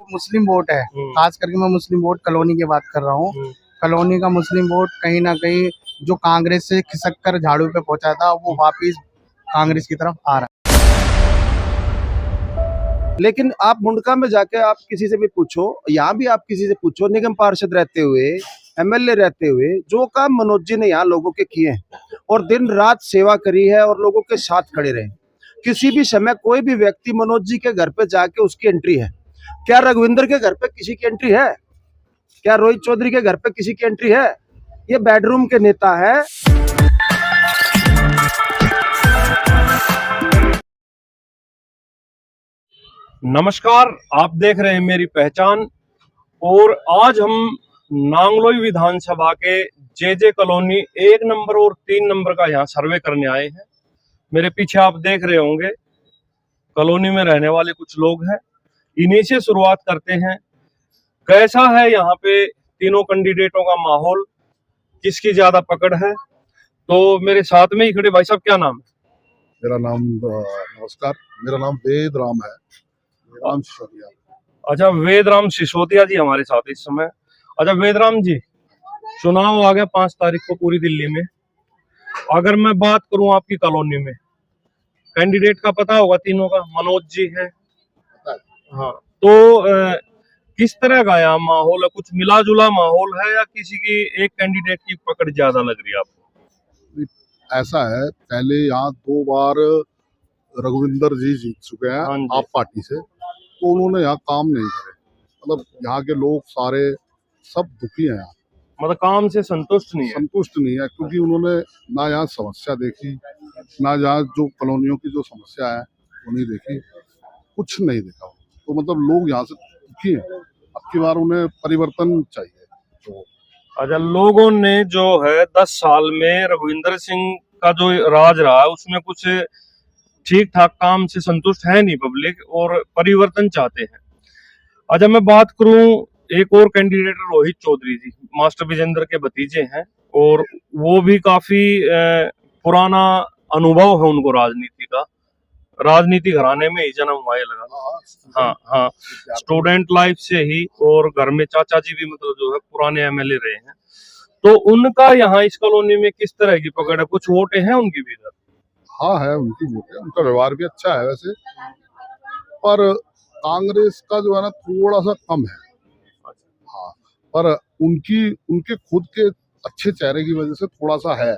मुस्लिम vote है, खास करके मैं मुस्लिम वोट कॉलोनी की बात कर रहा हूँ। कॉलोनी का मुस्लिम वोट कहीं ना कहीं जो कांग्रेस से खिसक कर झाड़ू पे पहुंचा था, वो वापिस कांग्रेस की तरफ आ रहा है। लेकिन आप मुंडका में जाके आप किसी से भी पूछो, यहाँ भी आप किसी से पूछो, निगम पार्षद रहते हुए, एमएलए रहते हुए, जो काम मनोज जी ने यहाँ लोगों के किए हैं और दिन रात सेवा करी है और लोगों के साथ खड़े रहे, किसी भी समय कोई भी व्यक्ति मनोज जी के घर पे जाके उसकी एंट्री है? क्या रघुविंदर के घर पे किसी की एंट्री है? क्या रोहित चौधरी के घर पे किसी की एंट्री है? ये बेडरूम के नेता है। नमस्कार, आप देख रहे हैं मेरी पहचान। और आज हम नांगलोई विधानसभा के जे कॉलोनी 1 नंबर और 3 नंबर का यहाँ सर्वे करने आए हैं। मेरे पीछे आप देख रहे होंगे कॉलोनी में रहने वाले कुछ लोग हैं। इन्हीं से शुरुआत करते हैं। कैसा है यहाँ पे तीनों कैंडिडेटों का माहौल, किसकी ज्यादा पकड़ है? तो मेरे साथ में ही खड़े भाई साहब, क्या नाम है? मेरा नाम नमस्कार, मेरा नाम वेद राम है, राम सिसोदिया। अच्छा, वेद राम सिसोदिया जी हमारे साथ इस समय। अच्छा वेद राम जी, चुनाव आ गया 5 तारीख को पूरी दिल्ली में। अगर मैं बात करूं आपकी कॉलोनी में, कैंडिडेट का पता होगा तीनों का, मनोज जी है। हाँ, तो किस तरह का यहाँ माहौल है? कुछ मिला जुला माहौल है या किसी की एक कैंडिडेट की पकड़ ज्यादा लग रही है आपको? ऐसा है, पहले यहाँ 2 बार रघुविंदर जी जीत चुके हैं आप पार्टी से, तो उन्होंने यहाँ काम नहीं करे। मतलब यहाँ के लोग सारे सब दुखी हैं यहाँ, मतलब काम से संतुष्ट नहीं है, क्योंकि उन्होंने ना यहाँ समस्या देखी, ना यहाँ जो कॉलोनियों की जो समस्या है वो नहीं देखी, कुछ नहीं देखा। तो मतलब लोग यहाँ से दुखी हैं। अब की बार उन्हें परिवर्तन चाहिए। तो अच्छा, लोगों ने जो है 10 साल में रघुविंदर सिंह का जो राज रहा है उसमें कुछ ठीक ठाक काम से संतुष्ट है नहीं पब्लिक, और परिवर्तन चाहते हैं। अच्छा, मैं बात करूं एक और कैंडिडेट रोहित चौधरी जी, मास्टर विजेंद्र के भतीजे हैं, और वो भी काफी पुराना अनुभव है उनको राजनीति का। राजनीति घराने में ही जन्म हुआ है लगा। हाँ, स्टूडेंट लाइफ से ही, और घर में चाचा जी भी मतलब जो है पुराने एमएलए रहे हैं। तो उनका यहाँ इस कॉलोनी में किस तरह की पकड़ है? कुछ वोटें हैं उनकी भी इधर? हाँ है, उनकी वोट है, उनका व्यवहार भी अच्छा है वैसे, पर कांग्रेस का जो है ना थोड़ा सा कम है। हाँ, पर उनके खुद के अच्छे चेहरे की वजह से थोड़ा सा है,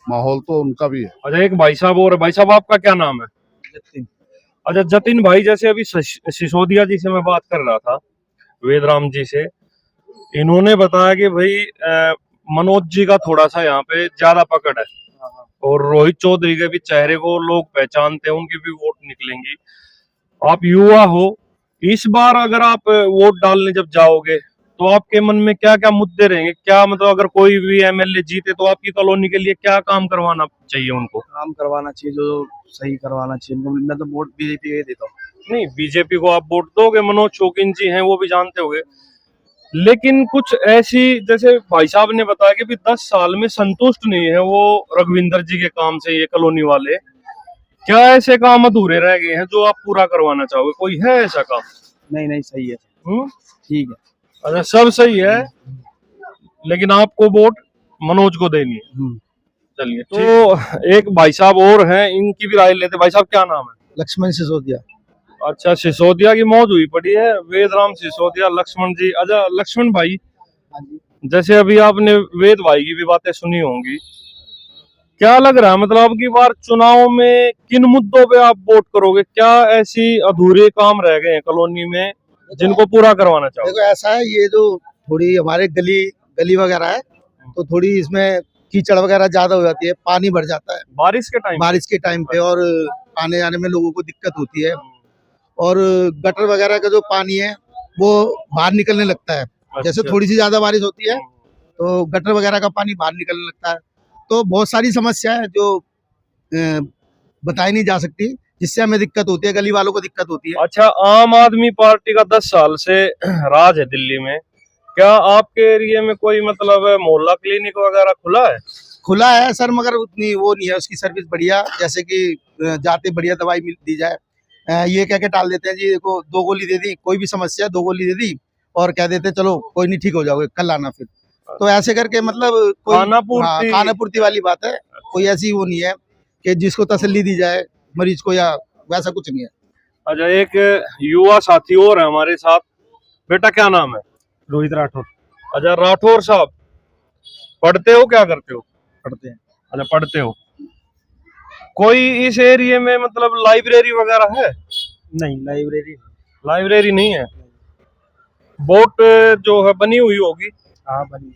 माहौल तो उनका भी है। अच्छा, एक भाई साहब और भाई साहब, आपका क्या नाम है? जतिन। अच्छा जतिन भाई, जैसे अभी सिसोदिया जी से मैं बात कर रहा था, वेदराम जी से, इन्होंने बताया कि भाई मनोज जी का थोड़ा सा यहाँ पे ज्यादा पकड़ है, और रोहित चौधरी के भी चेहरे को लोग पहचानते हैं, उनकी भी वोट निकलेंगी। आप युवा हो, इस बार अगर आप वोट डालने जब जाओगे तो आपके मन में क्या क्या मुद्दे रहेंगे? क्या मतलब अगर कोई भी एमएलए जीते तो आपकी कॉलोनी के लिए क्या काम करवाना चाहिए? उनको काम करवाना चाहिए जो सही करवाना चाहिए। मैं तो वोट बीजेपी को देता हूँ। नहीं, बीजेपी को आप वोट दोगे, मनोज शौकीन जी हैं, वो भी जानते होंगे। लेकिन कुछ ऐसी, जैसे भाई साहब ने बताया कि 10 साल में संतुष्ट नहीं है वो रघुविंदर जी के काम से, ये कॉलोनी वाले। क्या ऐसे काम अधूरे रह गए हैं जो आप पूरा करवाना चाहोगे? कोई है ऐसा काम? नहीं, सही है, ठीक है। अच्छा, सब सही है, लेकिन आपको वोट मनोज को देनी है। चलिए, तो एक भाई साहब और हैं, इनकी भी राय लेते। भाई साहब, क्या नाम है? लक्ष्मण सिसोदिया। अच्छा, सिसोदिया की मौज हुई पड़ी है, वेदराम सिसोदिया, लक्ष्मण जी। अच्छा लक्ष्मण भाई, जैसे अभी आपने वेद भाई की भी बातें सुनी होंगी, क्या लग रहा है मतलब अब की बार चुनाव में किन मुद्दों पे आप वोट करोगे? क्या ऐसी अधूरे काम रह गए हैं कॉलोनी में जिनको पूरा करवाना चाहोगे? देखो ऐसा है, ये जो थोड़ी हमारे गली वगैरह है, तो थोड़ी इसमें कीचड़ वगैरह ज्यादा हो जाती है, पानी भर जाता है बारिश के टाइम पे, और आने जाने में लोगों को दिक्कत होती है। और गटर वगैरह का जो पानी है वो बाहर निकलने लगता है। जैसे थोड़ी सी ज्यादा बारिश होती है तो गटर वगैरह का पानी बाहर निकलने लगता है। तो बहुत सारी समस्या है जो बताई नहीं जा सकती, जिससे हमें दिक्कत होती है, गली वालों को दिक्कत होती है। अच्छा, आम आदमी पार्टी का 10 साल से राज है दिल्ली में, क्या आपके एरिया में कोई मतलब मोहल्ला क्लिनिक वगैरह खुला है सर, मगर उतनी वो नहीं है उसकी सर्विस बढ़िया, जैसे कि जाते बढ़िया दवाई दी जाए, ये कह के टाल देते हैं जी, देखो 2 गोली दे दी, कोई भी समस्या 2 गोली दे दी और कह देते चलो कोई नहीं, ठीक हो जाओगे, कल आना फिर। तो ऐसे करके मतलब कोई खानापूर्ति वाली बात है, कोई ऐसी वो नहीं है कि जिसको तसल्ली दी जाए मरीज को, या वैसा कुछ नहीं है। अच्छा, एक युवा साथी और है हमारे साथ। बेटा क्या नाम है? रोहित राठौर। अच्छा राठौर साहब, पढ़ते हो क्या करते हो? पढ़ते हैं। अच्छा पढ़ते हो। कोई इस एरिया में मतलब लाइब्रेरी वगैरह है? नहीं, लाइब्रेरी नहीं है। बोट जो है बनी हुई होगी। हाँ, बनी।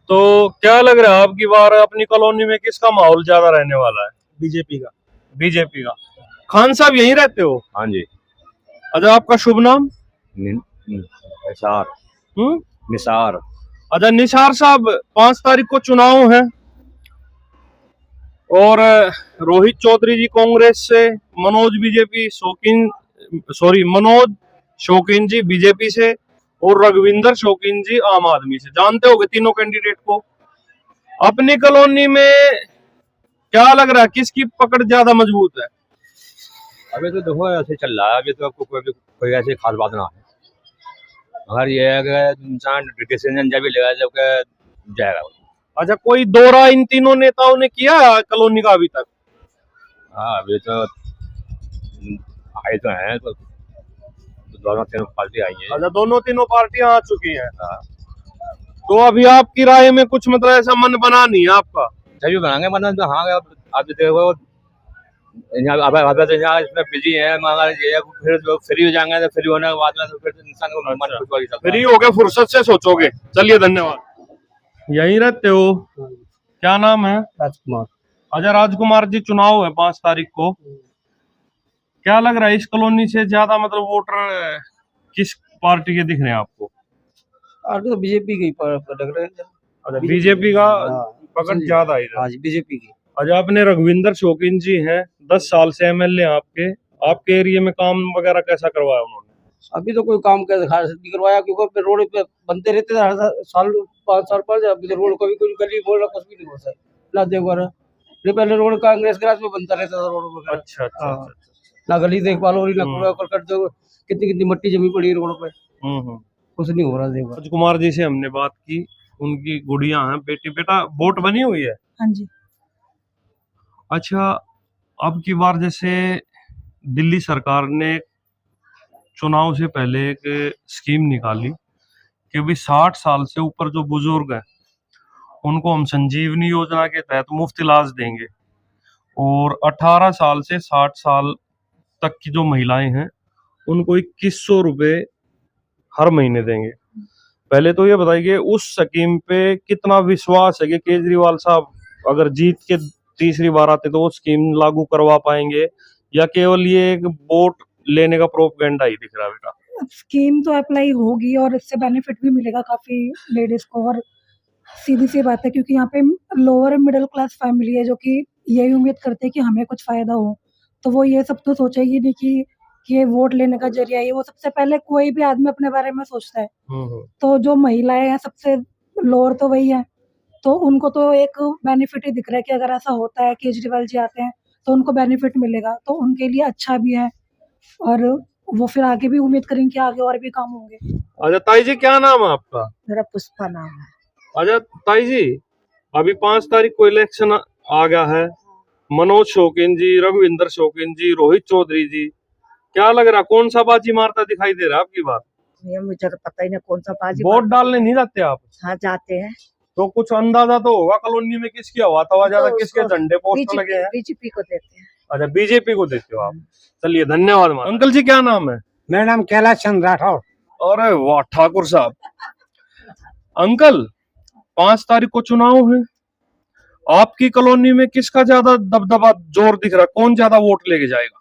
तो क्या लग रहा है आपकी बार अपनी कॉलोनी में किसका माहौल ज्यादा रहने वाला है? बीजेपी का। बीजेपी का। खान साहब यहीं रहते हो? हाँ जी। अच्छा आपका शुभ नाम? निसार। निसार। अच्छा निसार साहब, 5 तारीख को चुनाव है और रोहित चौधरी जी कांग्रेस से, मनोज शौकीन जी बीजेपी से और रघुविंदर शौकीन जी आम आदमी से। जानते होगे तीनों कैंडिडेट को। अपनी कॉलोनी में क्या लग रहा है किसकी पकड़ ज्यादा मजबूत है? अभी तो देखो ऐसे चल रहा है, अभी तो आपको कोई ऐसी खास बात ना है, मगर ये है कि इंसान डिसीजन जब भी लेगा जब जाएगा। अच्छा, कोई दौरा इन तीनों नेताओं ने किया कॉलोनी का अभी तक? हाँ, अभी तो आए तो हैं, तो दोनों तीनों पार्टी आई है। अच्छा, दोनों तीनों पार्टियां आ चुकी हैं। हाँ। तो अभी आपकी राय में कुछ मतलब ऐसा मन बना नहीं है आपका? जब बनाएंगे मन तो हाँ, आप देखो यहाँ इसमें बिजी है, मगर ये फिर फ्री हो जाएंगे तो फ्री होने के बाद में तो फिर इंसान को मन कुछ फ्री हो गए, फुर्सत से सोचोगे। चलिए धन्यवाद। यहीं रहते हो? क्या नाम है? राजकुमार। अच्छा राजकुमार जी, चुनाव है 5 तारीख को। क्या लग रहा है इस कॉलोनी से ज्यादा मतलब वोटर किस पार्टी के दिख रहे हैं आपको? आगे तो बीजेपी के ही लग रहे हैं। अच्छा बीजेपी का पकड़ ज्यादा है। हाँ जी, बीजेपी की। अच्छा, अपने रघुविंदर शौकीन जी हैं, 10 साल से एमएलए आपके एरिया में काम वगैरह कैसा करवाया उन्होंने? अभी तो कोई काम का खास नहीं करवाया, क्योंकि रोड पे बनते रहते थे हर साल 5 साल पर। अभी तो रोड कभी कोई गली बोल कुछ भी नहीं होता है ना, देखो ये पहले रोड कांग्रेस के राज में बनता रहता था रोड वगैरह। अच्छा अच्छा, हाँ। ना गली देखभाल हो रही, ना कूड़ा करकट, जो कितनी मट्टी जमी पड़ी है रोड पे, कुछ नहीं हो रहा। देखो राजकुमार जी से हमने बात की, उनकी गुड़िया हैं, बेटा वोट बनी हुई है? हाँ जी। अच्छा, अब की बार जैसे दिल्ली सरकार ने चुनाव से पहले एक स्कीम निकाली कि भाई 60 साल से ऊपर जो बुजुर्ग हैं उनको हम संजीवनी योजना के तहत मुफ्त इलाज देंगे, और 18 साल से 60 साल तक की जो महिलाएं हैं उनको 2100 रुपए हर महीने देंगे। पहले तो ये बताइए उस स्कीम पे कितना विश्वास है कि केजरीवाल साहब अगर जीत के तीसरी बार आते तो वो स्कीम लागू करवा पाएंगे, या केवल ये एक वोट लेने का प्रोपेगेंडा ही दिख रहा है? बेटा स्कीम तो अप्लाई होगी और इससे बेनिफिट भी मिलेगा काफी लेडीज को, और सीधी सी बात है क्योंकि यहाँ पे लोअर मिडिल क्लास फैमिली है जो कि यही उम्मीद करते हैं कि हमें कुछ फायदा हो, तो वो ये सब तो सोचेगी नहीं कि ये वोट लेने का जरिया है। वो सबसे पहले कोई भी आदमी अपने बारे में सोचता है, तो जो महिलाएं हैं सबसे लोअर तो वही है, तो उनको तो एक बेनिफिट ही दिख रहा है कि अगर ऐसा होता है केजरीवाल जी आते हैं तो उनको बेनिफिट मिलेगा, तो उनके लिए अच्छा भी है और वो फिर आगे भी उम्मीद करेंगे कि आगे और भी काम होंगे। अच्छा ताई जी, क्या नाम है आपका? मेरा पुष्पा नाम है। अच्छा ताई जी, अभी 5 तारीख को इलेक्शन आ गया है, मनोज शौकीन जी, रघुविंदर शौकीन जी, रोहित चौधरी जी, क्या लग रहा कौन सा बाजी मारता दिखाई दे रहा है आपकी बार? ये मुझे तो पता ही नहीं कौन सा बाजी। वोट डालने नहीं जाते आप? हाँ जाते हैं। तो कुछ अंदाजा तो होगा कॉलोनी में किसकी हवा तवा ज्यादा, किसके झंडे पोस्टर लगे हैं? बीजेपी को देते हैं। अच्छा बीजेपी को देते हो आप। चलिए धन्यवाद। अंकल जी क्या नाम है? मेरा नाम कैलाश चंद्र राठौर। अरे वाह ठाकुर साहब। अंकल 5 तारीख को चुनाव है, आपकी कॉलोनी में किसका ज्यादा दबदबा जोर दिख रहा है, कौन ज्यादा वोट लेके जाएगा?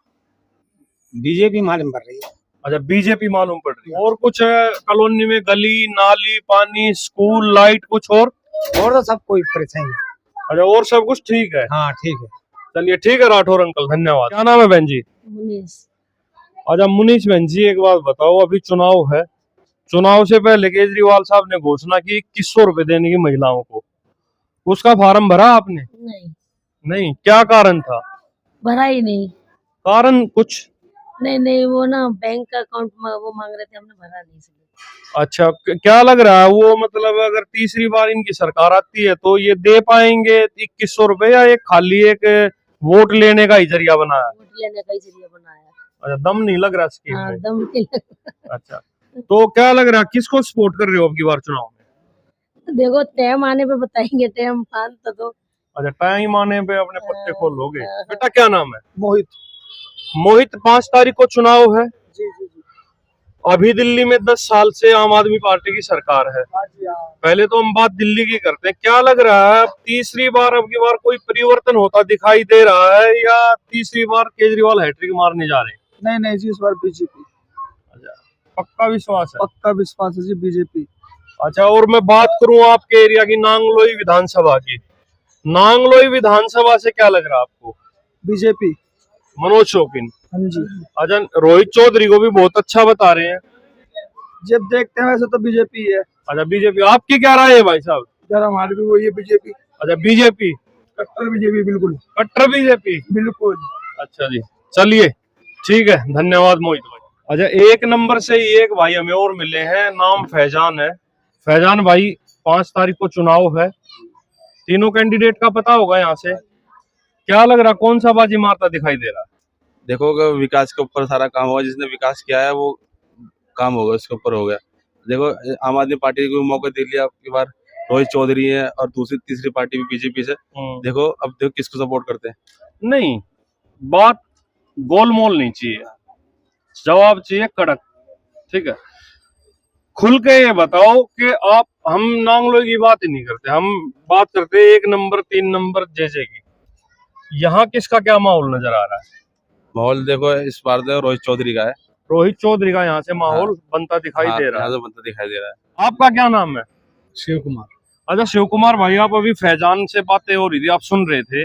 बीजेपी मालूम पड़ रही है। अच्छा बीजेपी मालूम पड़ रही है। और कुछ है कॉलोनी में, गली नाली पानी स्कूल लाइट कुछ और तो सब कोई परेशानी नहीं। अच्छा और सब कुछ ठीक है? हाँ ठीक है। चलिए ठीक है राठौर अंकल, धन्यवाद। क्या नाम है बहन जी? मुनीस। अच्छा मुनीष बहन जी, एक बात बताओ, अभी चुनाव है, चुनाव से पहले केजरीवाल साहब ने घोषणा की 2100 रुपए देने की महिलाओं को, उसका फार्म भरा आपने? नहीं। नहीं, क्या कारण था? भरा ही नहीं। कारण कुछ नहीं नहीं, वो ना बैंक का अकाउंट वो मांग रहे थे, हमने भरा नहीं इसलिए। अच्छा, क्या लग रहा है वो, मतलब अगर तीसरी बार इनकी सरकार आती है तो ये दे पाएंगे 2100 रुपए, या एक खाली एक वोट लेने का ही जरिया बनाया? वोट लेने का ही जरिया बनाया। अच्छा, दम नहीं लग रहा स्कीम हाँ, में। दम नहीं लग रहा। अच्छा, तो क्या लग रहा है, किसको सपोर्ट कर रहे हो अब की बार चुनाव में? देखो टाइम आने पे बताएंगे, टाइम आन तो। अच्छा, टाइम आने पे अपने पत्ते खोल लोगे। बेटा क्या नाम है? मोहित। मोहित, 5 तारीख को चुनाव है। अभी दिल्ली में 10 साल से आम आदमी पार्टी की सरकार है। पहले तो हम बात दिल्ली की करते हैं, क्या लग रहा है तीसरी बार अब की बार कोई परिवर्तन होता दिखाई दे रहा है, या तीसरी बार केजरीवाल हैट्रिक मारने जा रहे हैं? नहीं जी, इस बार बीजेपी। अच्छा, पक्का विश्वास है? पक्का विश्वास है जी, बीजेपी। अच्छा, और मैं बात करूं आपके एरिया की, नांगलोई विधानसभा की, नांगलोई विधानसभा से क्या लग रहा है आपको? बीजेपी। मनोज शौकीन। हाँ जी। अच्छा, रोहित चौधरी को भी बहुत अच्छा बता रहे हैं। जब देखते हैं वैसे तो बीजेपी है। अच्छा, बीजेपी। आपकी क्या राय है भाई साहब? यार हमारी भी वही है, बीजेपी। अच्छा, बीजेपी, कट्टर बीजेपी, बिल्कुल कट्टर बीजेपी। बिल्कुल। अच्छा जी, चलिए ठीक है, धन्यवाद मोहित भाई। अच्छा, 1 नंबर से ही एक भाई हमें और मिले हैं, नाम फैजान है। फैजान भाई, 5 तारीख को चुनाव है, तीनों कैंडिडेट का पता होगा यहाँ से, क्या लग रहा कौन सा बाजी मारता दिखाई दे रहा? देखो, अगर विकास के ऊपर सारा काम होगा, जिसने विकास किया है वो काम होगा, उसके ऊपर हो गया। देखो, आम आदमी पार्टी को मौका दे लिया आपकी बार, रोहित चौधरी है, और दूसरी तीसरी पार्टी भी बीजेपी से। देखो अब देखो किसको सपोर्ट करते हैं। नहीं, बात गोलमोल नहीं चाहिए, जवाब चाहिए कड़क, ठीक है। खुल के ये बताओ कि आप, हम नांगलोई की बात ही नहीं करते, हम बात करते हैं 1 नंबर 3 नंबर जैसे की, यहाँ किसका क्या माहौल नजर आ रहा है? माहौल देखो इस बार तो रोहित चौधरी का है। रोहित चौधरी का यहाँ से माहौल बनता दिखाई दे रहा है। यहाँ से बनता दिखाई दे रहा है। आपका क्या नाम है? शिव कुमार। अच्छा, शिव कुमार भाई, आप अभी फैजान से बातें हो रही थी, आप सुन रहे थे,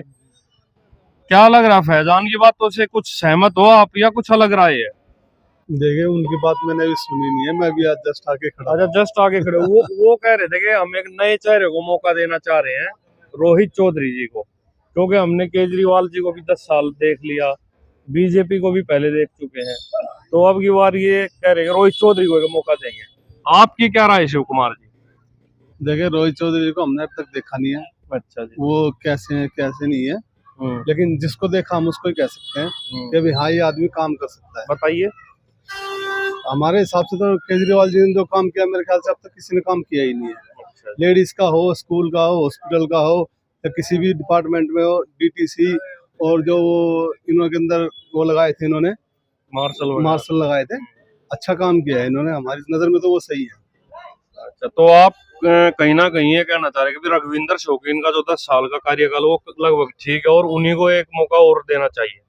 क्या लग रहा फैजान की बातों से कुछ सहमत हो आप, या कुछ अलग राय है? देखिए, उनकी बात मैंने अभी सुनी नहीं है, मैं अभी आज जस्ट आके खड़ा। अच्छा, जस्ट आगे खड़े हो। वो कह रहे थे कि हम एक नए चेहरे को मौका देना चाह रहे हैं, रोहित चौधरी जी को, क्योंकि हमने केजरीवाल जी को भी 10 साल देख लिया, बीजेपी को भी पहले देख चुके हैं, तो अब की बार ये कह रहे हैं रोहित चौधरी को एक मौका देंगे। आपकी क्या राय है शिव कुमार जी? देखिए, रोहित चौधरी को हमने अब तक देखा नहीं है। अच्छा जी। वो कैसे हैं कैसे नहीं है, लेकिन जिसको देखा हम उसको ही कह सकते हैं कि भाई हाँ, ये आदमी काम कर सकता है। बताइए। हमारे हिसाब से तो केजरीवाल जी ने जो काम किया, मेरे ख्याल से अब तक किसी ने काम किया ही नहीं है। लेडीज का हो, स्कूल का हो, हॉस्पिटल का हो, या किसी भी डिपार्टमेंट में हो, डीटीसी, और जो इनके अंदर वो लगाए थे इन्होंने, मार्शल लगाए थे, अच्छा काम किया है इन्होंने, हमारी नजर में तो वो सही है। अच्छा, तो आप कहीं ना कहीं ये कहना चाह रहे हैं कि रघुविंदर शौकीन का जो 10 साल का कार्यकाल वो लगभग ठीक है, और उन्हीं को एक मौका और देना चाहिए?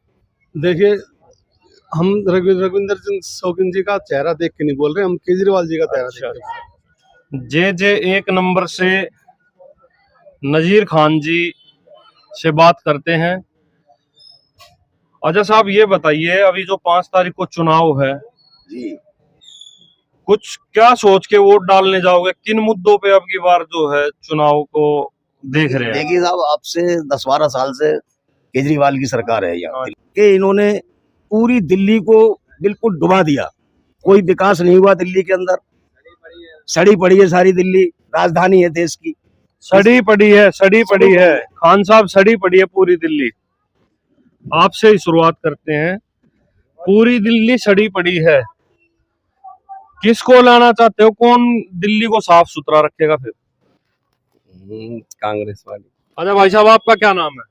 देखिए, हम रघुविंदर शौकीन जी का चेहरा देख के नहीं बोल रहे, हम केजरीवाल जी का चेहरा देख के बोल रहे। जे 1 नंबर से नजीर खान जी से बात करते हैं। अच्छा साहब, ये बताइए, अभी जो 5 तारीख को चुनाव है जी, कुछ क्या सोच के वोट डालने जाओगे, किन मुद्दों पे अब की बार जो है चुनाव को देख रहे हैं? देखिए साहब, अब से 10-12 साल से केजरीवाल की सरकार है यहाँ कि इन्होंने पूरी दिल्ली को बिल्कुल डुबा दिया, कोई विकास नहीं हुआ दिल्ली के अंदर, सड़ी पड़ी है सारी दिल्ली, राजधानी है देश की, सड़ी पड़ी है, सड़ी पड़ी है खान साहब, सड़ी पड़ी है पूरी दिल्ली। आपसे ही शुरुआत करते हैं, पूरी दिल्ली सड़ी पड़ी है, किसको लाना चाहते हो, कौन दिल्ली को साफ सुथरा रखेगा फिर? कांग्रेस वाली। अच्छा भाई साहब, आपका क्या नाम है?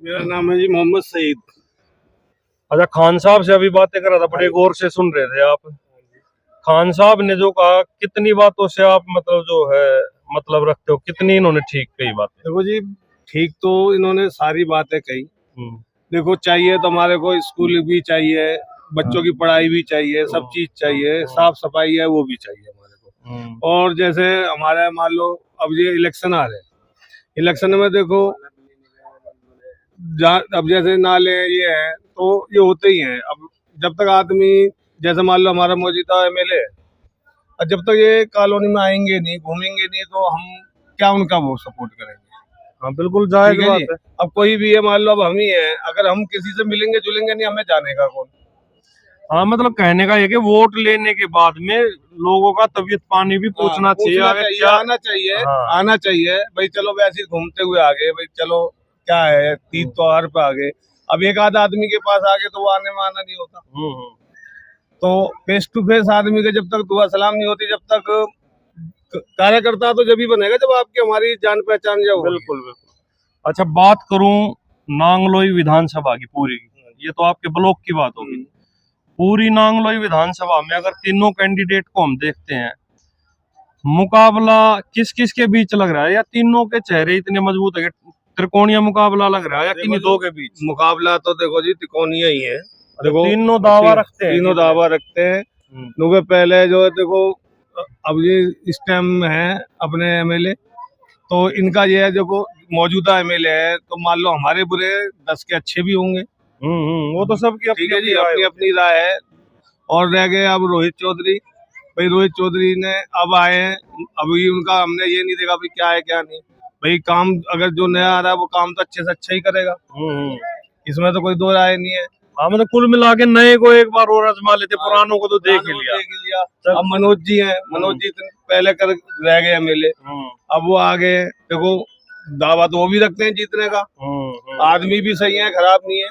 मेरा नाम है जी मोहम्मद सईद। अच्छा, खान साहब से अभी बातें कर रहा था, बड़े गौर से सुन रहे थे आप। खान साहब ने जो कहा, कितनी बातों से आप मतलब जो है मतलब रखते हो, कितनी इन्होंने ठीक कही बातें? देखो जी, ठीक तो इन्होंने सारी बातें कही। देखो, चाहिए तो हमारे को स्कूल भी चाहिए, बच्चों की पढ़ाई भी चाहिए, सब चीज चाहिए, साफ सफाई है वो भी चाहिए हमारे को। और जैसे हमारे मान लो अब ये इलेक्शन आ रहे हैं, इलेक्शन में देखो अब जैसे नाले ये है तो ये होते ही हैं। अब जब तक आदमी, जैसे मान लो हमारा मौजूदा एमएलए, और जब तक ये कॉलोनी में आएंगे नहीं, घूमेंगे नहीं, तो हम क्या उनका वो सपोर्ट करेंगे? हाँ बिल्कुल जायज बात है। अब कोई भी है, मान लो अब हम ही हैं, अगर हम किसी से मिलेंगे जुलेंगे नहीं, हमें जाने का कौन? हाँ मतलब कहने का ये कि वोट लेने के बाद में लोगों का तबीयत पानी भी पूछना चाहिए, आगे क्या आना चाहिए, हाँ। आना चाहिए भाई। चलो वैसे ही घूमते हुए आ गए भाई, चलो क्या है, तीज त्योहार पे आ गए। अब एक आध आदमी के पास आ गए तो वो आने में आना नहीं होता। तो फेस टू फेस आदमी के जब तक दुआ सलाम नहीं होती, जब तक कार्यकर्ता तो जब ही बनेगा जब आपकी हमारी जान पहचान जाओ। बिल्कुल बिल्कुल। अच्छा बात करूं नांगलोई विधानसभा की पूरी, ये तो आपके ब्लॉक की बात होगी। पूरी नांगलोई विधानसभा में अगर तीनों कैंडिडेट को हम देखते हैं, मुकाबला किस किस के बीच लग रहा है, या तीनों के चेहरे इतने मजबूत है कि त्रिकोणीय मुकाबला लग रहा है, या किन्हीं दो के बीच? मुकाबला तो देखो जी त्रिकोणीय ही है। देखो तीनों दावा रखते हैं, तीनों दावा रखते हैं। क्योंकि पहले जो है देखो, अब ये इस टाइम है अपने एमएलए, तो इनका ये है देखो मौजूदा एमएलए है, तो मान लो हमारे बुरे 10 के अच्छे भी होंगे। वो तो सबकी ठीक है जी, अपनी अपनी राय है। और रह गए अब रोहित चौधरी, भाई रोहित चौधरी ने अब आए हैं, अभी उनका हमने ये नहीं देखा भाई क्या है क्या नहीं। भाई काम अगर जो नया आ रहा है वो काम तो अच्छे से अच्छा ही करेगा, इसमें तो कोई दो राय नहीं है। हाँ मतलब कुल मिला के नए को एक बार और आजमा लेते, पुरानों को तो देख ही लिया। अब मनोज जी हैं, मनोज जी पहले कर रह गए एमएलए, अब वो आ गए। देखो दावा तो वो भी रखते हैं जीतने का, आदमी भी सही है, खराब नहीं है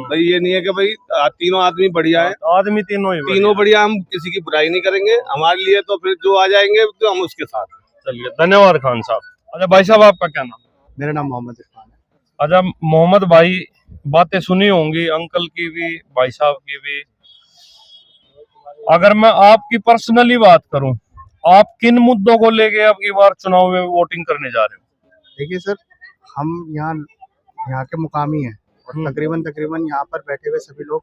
भाई। ये नहीं है कि भाई तीनों आदमी बढ़िया है, आदमी तीनों बढ़िया। हम किसी की बुराई नहीं करेंगे, हमारे लिए तो फिर जो आ जाएंगे तो हम उसके साथ। चलिए धन्यवाद खान साहब। अच्छा भाई साहब आपका क्या नाम? मेरा नाम मोहम्मद इरफान है। अच्छा मोहम्मद भाई, बातें सुनी होंगी अंकल की भी, भाई साहब की भी। अगर मैं आपकी पर्सनली बात करूं, आप किन मुद्दों को लेके अब की बार चुनाव में वोटिंग करने जा रहे हो? देखिए सर, हम यहाँ के मुकामी हैं और तकरीबन यहाँ पर बैठे हुए सभी लोग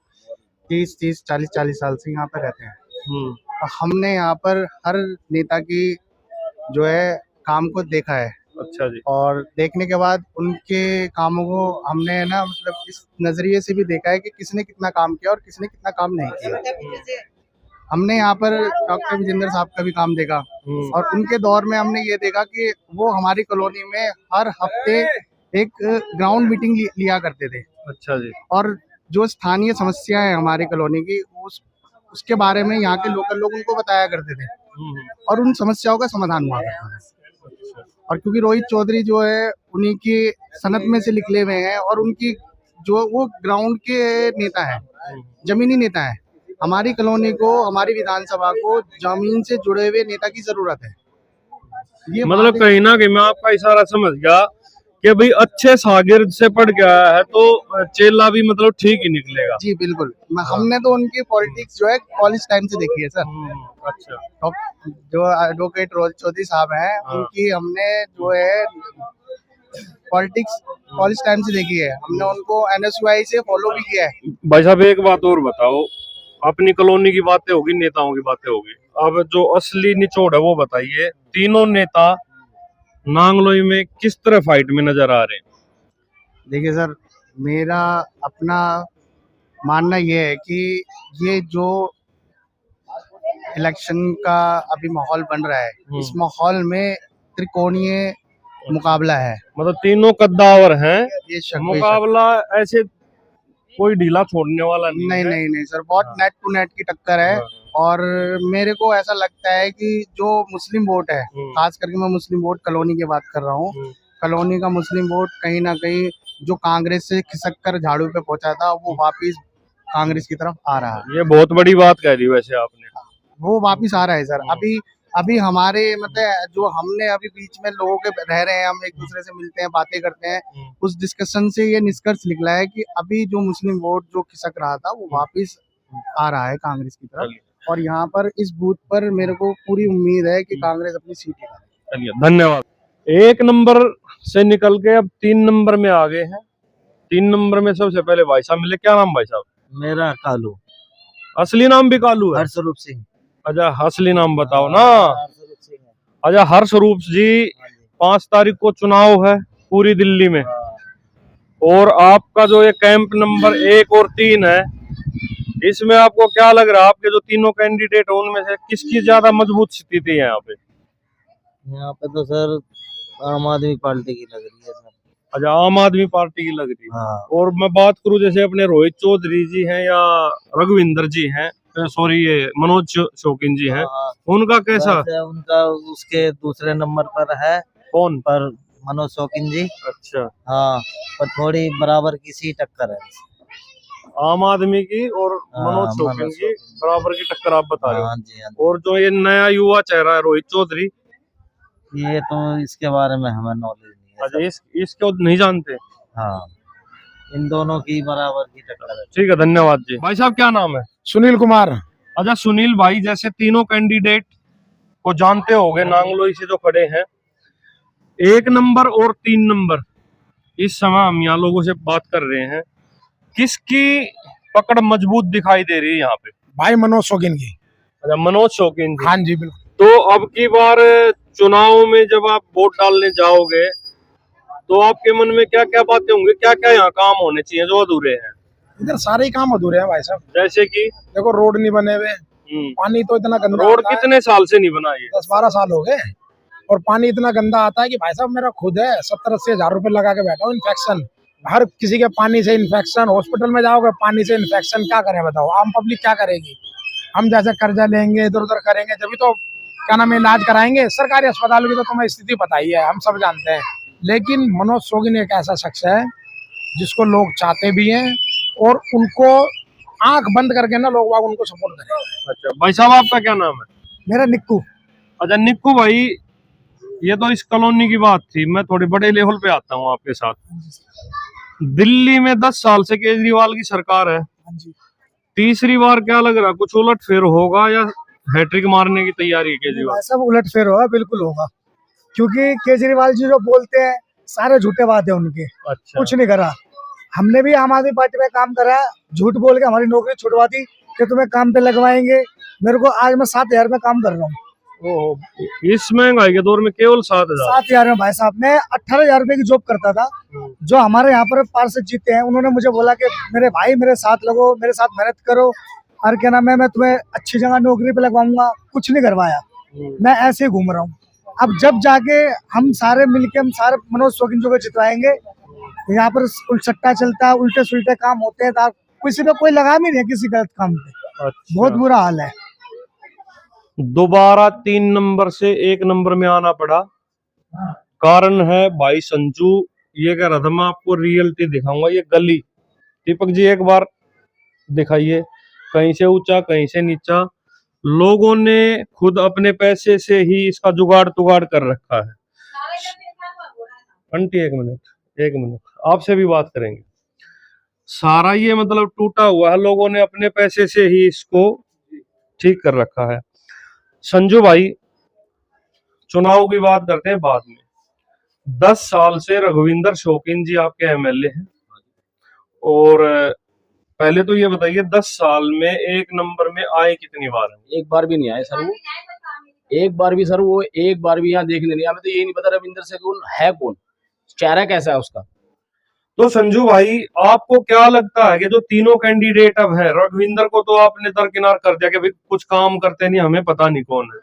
30 40 साल से यहाँ पर रहते हैं। तो हमने यहाँ पर हर नेता की जो है काम को देखा है। अच्छा जी। और देखने के बाद उनके कामों को हमने ना मतलब इस नजरिए से भी देखा है कि किसने कितना काम किया और किसने कितना काम नहीं किया। हमने यहाँ पर डॉक्टर विजेंद्र साहब का भी काम देखा, और उनके दौर में हमने ये देखा कि वो हमारी कॉलोनी में हर हफ्ते एक ग्राउंड मीटिंग लिया करते थे। अच्छा जी। और जो स्थानीय समस्या है हमारी कॉलोनी की, उसके बारे में यहाँ के लोकल लोग उनको बताया करते थे और उन समस्याओं का समाधान हुआ करता था। और क्योंकि रोहित चौधरी जो है उन्हीं की सनत में से निकले हुए हैं और उनकी जो वो ग्राउंड के नेता है, जमीनी नेता है। हमारी कॉलोनी को, हमारी विधानसभा को जमीन से जुड़े हुए नेता की जरूरत है। ये मतलब कहीं ना कहीं मैं आपका इशारा समझ गया कि भाई अच्छे शागिर्द से पढ़ के आया है तो चेला भी मतलब ठीक ही निकलेगा। जी बिल्कुल। हमने तो उनकी पॉलिटिक्स जो है कॉलेज टाइम से देखी है सर। अच्छा। तो जो एडवोकेट रोहित चौधरी साहब हैं, उनकी हमने जो है पॉलिटिक्स कॉलेज टाइम से देखी है। हमने उनको NSUI से फॉलो भी किया है। भाई साहब एक बात और बताओ, अपनी कॉलोनी की बातें होगी, नेताओं की बातें होगी, अब जो असली निचोड़ है वो बताइए। तीनों नेता नांगलोई में किस तरह फाइट में नजर आ रहे हैं? देखिए सर, मेरा अपना मानना ये है कि ये जो इलेक्शन का अभी माहौल बन रहा है, इस माहौल में त्रिकोणीय मुकाबला है। मतलब तीनों कद्दावर हैं, ये मुकाबला ऐसे कोई ढीला छोड़ने वाला नहीं सर, बहुत नेट टू नेट की टक्कर है। और मेरे को ऐसा लगता है कि जो मुस्लिम वोट है, खास करके मैं मुस्लिम वोट कॉलोनी की बात कर रहा हूँ, कॉलोनी का मुस्लिम वोट कहीं ना कहीं जो कांग्रेस से खिसक कर झाड़ू पे पहुंचा था, वो वापिस कांग्रेस की तरफ आ रहा है। ये बहुत बड़ी बात कह दी वैसे आपने, वो वापिस आ रहा है सर। अभी हमारे मतलब जो हमने अभी बीच में लोगों के रह रहे हैं, हम एक दूसरे से मिलते हैं, बातें करते हैं, उस डिस्कशन से ये निष्कर्ष निकला है कि अभी जो मुस्लिम वोट जो खिसक रहा था वो वापिस आ रहा है कांग्रेस की तरफ। और यहाँ पर इस बूथ पर मेरे को पूरी उम्मीद है कि कांग्रेस अपनी सीट चलिए धन्यवाद। 1 नंबर से निकल के अब 3 नंबर में आ गए हैं। 3 नंबर में सबसे पहले भाई साहब मिले। क्या नाम भाई साहब? मेरा कालू। असली नाम भी कालू है? हर्षरूप सिंह। अच्छा असली नाम बताओ ना। अच्छा हर्षरूप जी, 5 तारीख को चुनाव है पूरी दिल्ली में, और आपका जो ये कैंप नंबर 1 और 3 है, इसमें आपको क्या लग रहा है, आपके जो तीनों कैंडिडेट है उनमें से किसकी ज्यादा मजबूत स्थिति है यहाँ पे? यहाँ पे तो सर आम आदमी पार्टी की लग रही है सर। अच्छा आम आदमी पार्टी की लग रही है। हाँ। और मैं बात करूं जैसे अपने रोहित चौधरी जी हैं या रघुविंदर जी हैं, सॉरी ये मनोज शौकीन जी हैं, उनका कैसा? उनका उसके दूसरे नंबर पर है कौन? पर मनोज शौकीन जी। अच्छा, हाँ, पर थोड़ी बराबर की सी टक्कर है। आम आदमी की और मनोज शौकीन की बराबर की टक्कर आप बता रहे हो। हाँ जी, हाँ और जो ये नया युवा चेहरा है रोहित चौधरी, ये तो इसके बारे में हमें नॉलेज नहीं है। अच्छा, इसको नहीं जानते। हाँ, इन दोनों की बराबर की टक्कर है। ठीक है, धन्यवाद जी। भाई साहब क्या नाम है? सुनील कुमार। अच्छा सुनील भाई, जैसे तीनों कैंडिडेट को जानते होंगे, नांगलोई से जो खड़े हैं, 1 नंबर और 3 नंबर, इस समय हम यहाँ लोगों से बात कर रहे हैं, किसकी पकड़ मजबूत दिखाई दे रही है यहाँ पे? भाई मनोज शौकीन की। अच्छा, मनोज शौकीन जी। हाँ जी बिल्कुल। तो अब की बार चुनाव में जब आप वोट डालने जाओगे तो आपके मन में क्या क्या बातें होंगी, क्या क्या यहाँ काम होने चाहिए जो अधूरे हैं? इधर सारे ही काम अधूरे हैं भाई साहब। जैसे कि देखो रोड नहीं बने हुए, पानी तो इतना गंदा रोड आता है। कितने साल से नहीं बना है? 10-12 साल हो गए और पानी इतना गंदा आता है कि भाई साहब मेरा खुद है 70-80 हजार रुपए लगा के बैठा हूँ। इन्फेक्शन हर किसी के पानी से इन्फेक्शन, हॉस्पिटल में जाओगे पानी से इन्फेक्शन, क्या करें बताओ? आम पब्लिक क्या करेगी? हम जैसे कर्जा लेंगे इधर उधर करेंगे जब तो क्या नाम है इलाज कराएंगे। सरकारी अस्पतालों की तो तुम्हें स्थिति पता ही है, हम सब जानते हैं। लेकिन मनोज शौकीन एक ऐसा शख्स है जिसको लोग चाहते भी हैं और उनको आंख बंद करके ना लोग उनको सपोर्ट करें। अच्छा भाई साहब, आपका क्या नाम है? मेरा निक्कू। अच्छा निक्कू भाई, ये तो इस कॉलोनी की बात थी, मैं थोड़ी बड़े लेवल पे आता हूँ आपके साथ। दिल्ली में 10 साल से केजरीवाल की सरकार है, तीसरी बार क्या लग रहा, कुछ उलट फेर होगा या हैट्रिक मारने की तैयारी है केजरीवाल? सब उलट फेर होगा, बिल्कुल होगा, क्योंकि केजरीवाल जी जो बोलते हैं सारे झूठे बात है उनके। अच्छा। कुछ नहीं करा। हमने भी आम आदमी पार्टी में काम करा, झूठ बोल के हमारी नौकरी छुड़वा दी कि तुम्हें काम पे लगवाएंगे। मेरे को आज मैं 7,000 में काम कर रहा हूँ। इस महंगाई के दौर में केवल 7,000 में भाई साहब, मैं 18,000 रुपए की जॉब करता था। जो हमारे यहाँ पर पार्षद जीते हैं उन्होंने मुझे बोला कि मेरे भाई मेरे साथ लगो, मेरे साथ मेहनत करो और क्या नाम है मैं तुम्हें अच्छी जगह नौकरी पे लगवाऊंगा। कुछ नहीं करवाया, मैं ऐसे ही घूम रहा हूँ। अब जब जाके हम सारे मिलके हम सारे मनोज शौकीन जी को जितवाएंगे। यहाँ पर उल्टा चलता है, उल्टे सुलटे काम होते हैं, किसी पे कोई लगाम ही नहीं है किसी गलत काम पे। अच्छा। बहुत बुरा हाल है। दोबारा 3 नंबर से 1 नंबर में आना पड़ा, कारण है भाई संजू ये कह रहा था मैं आपको रियलिटी दिखाऊंगा। ये गली, दीपक जी एक बार दिखाइए, कहीं से ऊंचा कहीं से नीचा, लोगों ने खुद अपने पैसे से ही इसका जुगाड़ तुगाड़ कर रखा है। आंटी एक मिनट आपसे भी बात करेंगे। सारा ये मतलब टूटा हुआ है, लोगों ने अपने पैसे से ही इसको ठीक कर रखा है। संजू भाई, चुनाव की बात करते हैं बाद में। 10 साल से रघुविंदर शौकीन जी आपके एमएलए हैं, और पहले तो ये बताइए 10 साल में 1 नंबर में आए कितनी बार है? एक बार भी नहीं आए सर वो, एक बार भी सर वो एक बार भी यहाँ देखने नहीं आया। हमें तो यही नहीं पता रविंदर शौकीन है कौन, चेहरा कैसा है उसका। तो संजू भाई, आपको क्या लगता है कि जो तीनों कैंडिडेट अब है, रघुविंदर को तो आपने दरकिनार कर दिया कि भाई कुछ काम करते नहीं, हमें पता नहीं कौन है,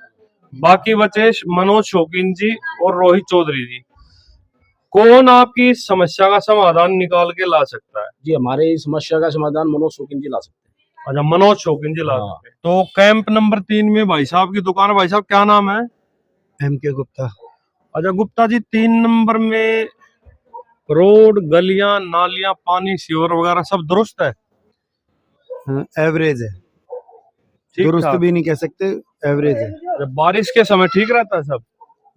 बाकी बचे मनोज शौकीन जी और रोहित चौधरी जी, कौन आपकी इस समस्या का समाधान निकाल के ला सकता है? जी हमारे इस समस्या का समाधान मनोज शौकीन जी ला सकते हैं। अच्छा, मनोज शौकीन जी ला सकते हैं। तो कैंप नंबर 3 में भाई साहब की दुकान है। भाई साहब क्या नाम है? MK गुप्ता। अच्छा गुप्ता जी, 3 नंबर में रोड, गलियां, नालियां, पानी, सीवर वगैरह सब दुरुस्त है? एवरेज है, ठीक दुरुस्त ठाक? भी नहीं कह सकते, एवरेज है। बारिश के समय ठीक रहता है सब?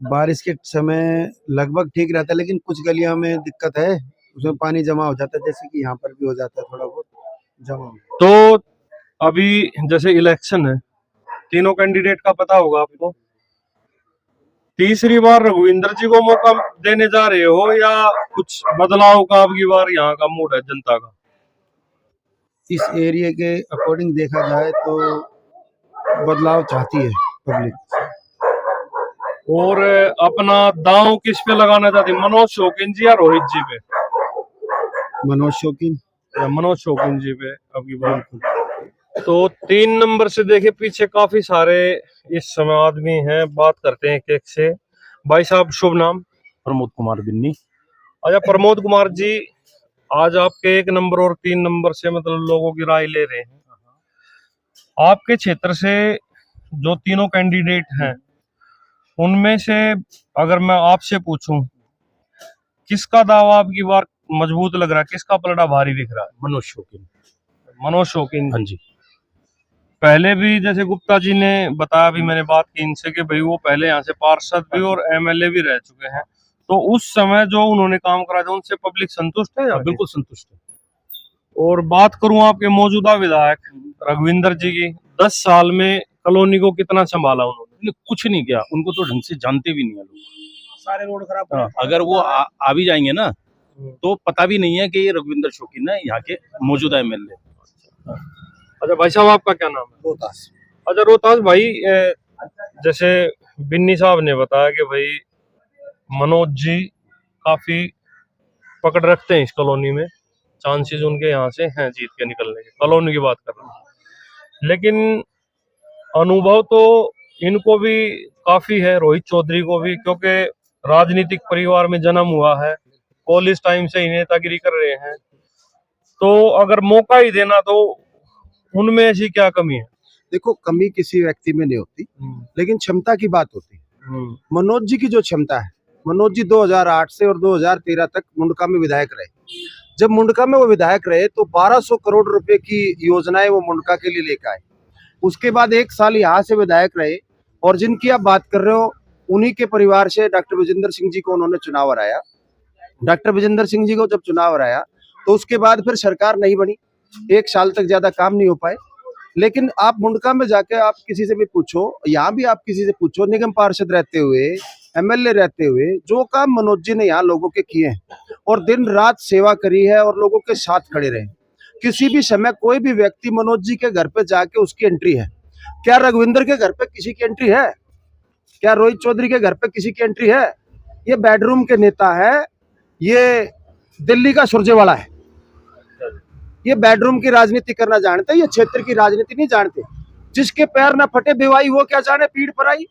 बारिश के समय लगभग ठीक रहता है, लेकिन कुछ गलियों में दिक्कत है, उसमें पानी जमा हो जाता है, जैसे कि यहाँ पर भी हो जाता है थोड़ा बहुत जमा। तो अभी जैसे इलेक्शन है, तीनों कैंडिडेट का पता होगा आपको, तीसरी बार रघुविंदर जी को मौका देने जा रहे हो या कुछ बदलाव का अब की बार यहाँ का मूड है जनता का? इस एरिया के अकॉर्डिंग देखा जाए तो बदलाव चाहती है पब्लिक। और अपना दांव किस पे लगाना चाहती, मनोज शौकीन जी या रोहित जी पे? मनोज शौकीन। मनोज शौकीन जी पे अब की बार। तो 3 नंबर से देखे पीछे काफी सारे इस समय आदमी हैं, बात करते हैं एक एक से। भाई साहब शुभ नाम? प्रमोद कुमार बिन्नी। अच्छा प्रमोद कुमार जी, आज आपके 1 नंबर और 3 नंबर से मतलब लोगों की राय ले रहे हैं, आपके क्षेत्र से जो तीनों कैंडिडेट हैं उनमें से अगर मैं आपसे पूछूं किसका दावा आपकी बार मजबूत लग रहा है, किसका पलड़ा भारी दिख रहा है? मनोज शौकीन। मनोज शौकीन। हाँ जी। पहले भी जैसे गुप्ता जी ने बताया, भी मैंने बात की इनसे कि भाई वो पहले यहाँ से पार्षद भी और एमएलए भी रह चुके हैं, तो उस समय जो उन्होंने काम करा था उनसे पब्लिक संतुष्ट है या? बिल्कुल संतुष्ट है। और बात करूं आपके मौजूदा विधायक रघुविंदर जी की, 10 साल में कॉलोनी को कितना संभाला उन्होंने? कुछ नहीं किया, उनको तो ढंग से जानते भी नहीं है लोग। सारे रोड खराब। हाँ, अगर वो आ भी जाएंगे ना तो पता भी नहीं है कि ये रघुविंदर शौकीन है, यहाँ के मौजूदा एमएलए। अच्छा भाई साहब, आपका क्या नाम है? रोहतास। अच्छा रोहतास भाई, जैसे बिन्नी साहब ने बताया कि भाई मनोज जी काफी पकड़ रखते हैं इस कॉलोनी में, चांसेस उनके यहाँ से हैं जीत के निकलने के, कॉलोनी की बात कर रहा हूँ। लेकिन अनुभव तो इनको भी काफी है, रोहित चौधरी को भी, क्योंकि राजनीतिक परिवार में जन्म हुआ है, कॉलेज टाइम से ही नेतागिरी कर रहे हैं। तो अगर मौका ही देना तो उनमें ऐसी क्या कमी है? देखो, कमी किसी व्यक्ति में नहीं होती, लेकिन क्षमता की बात होती है। मनोज जी की जो क्षमता है, मनोज जी 2008 से और 2013 तक मुंडका में विधायक रहे। जब मुंडका में वो विधायक रहे तो 1200 करोड़ रुपए की योजनाएं वो मुंडका के लिए लेकर आए। उसके बाद 1 साल यहाँ से विधायक रहे, और जिनकी आप बात कर रहे हो उन्हीं के परिवार से डॉक्टर विजेंद्र सिंह जी को उन्होंने चुनाव हराया। डॉक्टर विजेंद्र सिंह जी को जब चुनाव हराया तो उसके बाद फिर सरकार नहीं बनी, 1 साल तक ज्यादा काम नहीं हो पाए। लेकिन आप मुंडका में जाके आप किसी से भी पूछो, यहाँ भी आप किसी से पूछो, निगम पार्षद रहते हुए, एमएलए रहते हुए, जो काम मनोज जी ने यहाँ लोगों के किए हैं और दिन रात सेवा करी है और लोगों के साथ खड़े रहे। किसी भी समय कोई भी व्यक्ति मनोज जी के घर पे जाके उसकी एंट्री है? क्या रघुविंदर के घर पे किसी की एंट्री है? क्या रोहित चौधरी के घर पे किसी की एंट्री है? ये बेडरूम के नेता है, ये दिल्ली का सुरजेवाला है, ये बेडरूम की राजनीति करना जानते, ये क्षेत्र की राजनीति नहीं जानते। जिसके पैर ना फटे बेवाई वो क्या जाने पीठ पर आई।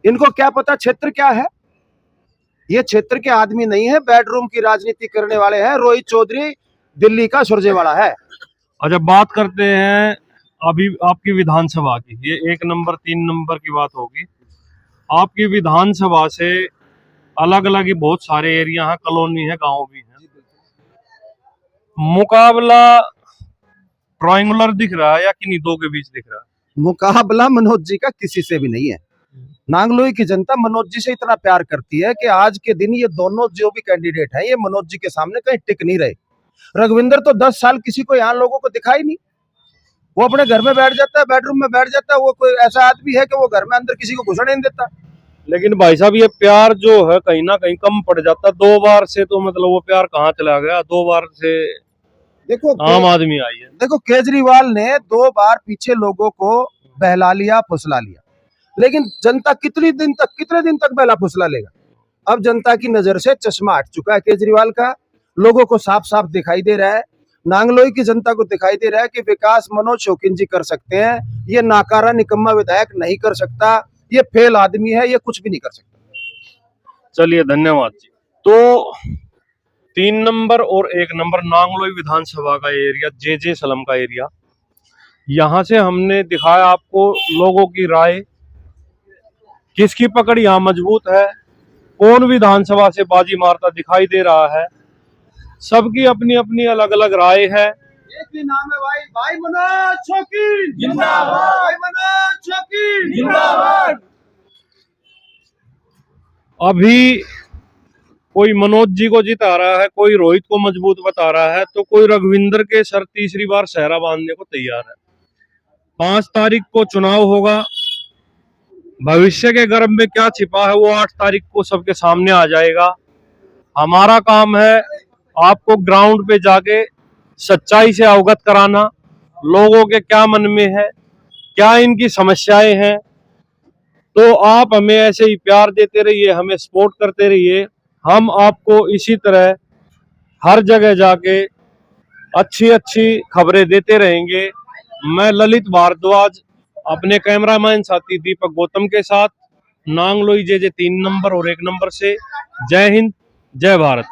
इनको क्या पता क्षेत्र क्या है? ये क्षेत्र के आदमी नहीं है, बेडरूम की राजनीति करने वाले हैं। रोहित चौधरी दिल्ली का सुरजेवाला है। अच्छा, बात करते हैं अभी आपकी विधानसभा की। ये 1 नंबर 3 नंबर की बात होगी। आपकी विधानसभा से अलग अलग ही बहुत सारे एरिया हैं, कॉलोनी है, गांव भी हैं। मुकाबला ट्रायंगुलर दिख रहा है या किन्हीं दो के बीच दिख रहा है? मुकाबला मनोज जी का किसी से भी नहीं है। नांगलोई की जनता मनोज जी से इतना प्यार करती है कि आज के दिन ये दोनों जो भी कैंडिडेट हैं ये मनोज जी के सामने कहीं टिक नहीं रहे। रघुविंदर तो 10 साल किसी को यहाँ लोगों को दिखाई नहीं, वो अपने घर में बैठ जाता है, बेडरूम में बैठ जाता है। वो कोई ऐसा आदमी है कि वो घर में अंदर किसी को घुसने नहीं देता। लेकिन भाई साहब, ये प्यार जो है कहीं ना कहीं कम पड़ जाता। 2 बार से तो मतलब वो प्यार कहाँ चला गया? 2 बार से देखो आम आदमी आई है। देखो, केजरीवाल ने 2 बार पीछे लोगों को बहला लिया, फुसला लिया, लेकिन जनता कितने दिन तक बहला फुसला लेगा? अब जनता की नजर से चश्मा हट चुका है केजरीवाल का। लोगों को साफ साफ दिखाई दे रहा है, नांगलोई की जनता को दिखाई दे रहा है कि विकास मनोज शौकीन जी कर सकते हैं। ये नाकारा निकम्मा विधायक नहीं कर सकता, ये फेल आदमी है, ये कुछ भी नहीं कर सकता। चलिए, धन्यवाद जी। तो 3 नंबर और 1 नंबर नांगलोई विधानसभा का एरिया, जे सलम का एरिया, यहाँ से हमने दिखाया आपको लोगों की राय, किसकी पकड़ यहाँ मजबूत है, कौन विधानसभा से बाजी मारता दिखाई दे रहा है। सबकी अपनी अपनी अलग अलग राय है। एक ही नाम है भाई मनोज शौकीन जिंदाबाद, भाई मनोज शौकीन जिंदाबाद। अभी कोई मनोज जी को जिता रहा है, कोई रोहित को मजबूत बता रहा है, तो कोई रघुविंदर के सर तीसरी बार सहरा बांधने को तैयार है। 5 तारीख को चुनाव होगा। भविष्य के गर्भ में क्या छिपा है वो 8 तारीख को सबके सामने आ जाएगा। हमारा काम है आपको ग्राउंड पे जाके सच्चाई से अवगत कराना, लोगों के क्या मन में है, क्या इनकी समस्याएं हैं। तो आप हमें ऐसे ही प्यार देते रहिए, हमें सपोर्ट करते रहिए। हम आपको इसी तरह हर जगह जाके अच्छी अच्छी खबरें देते रहेंगे। मैं ललित भारद्वाज अपने कैमरामैन साथी दीपक गौतम के साथ, नांगलोई जे 3 नंबर और 1 नंबर से। जय हिंद, जय भारत।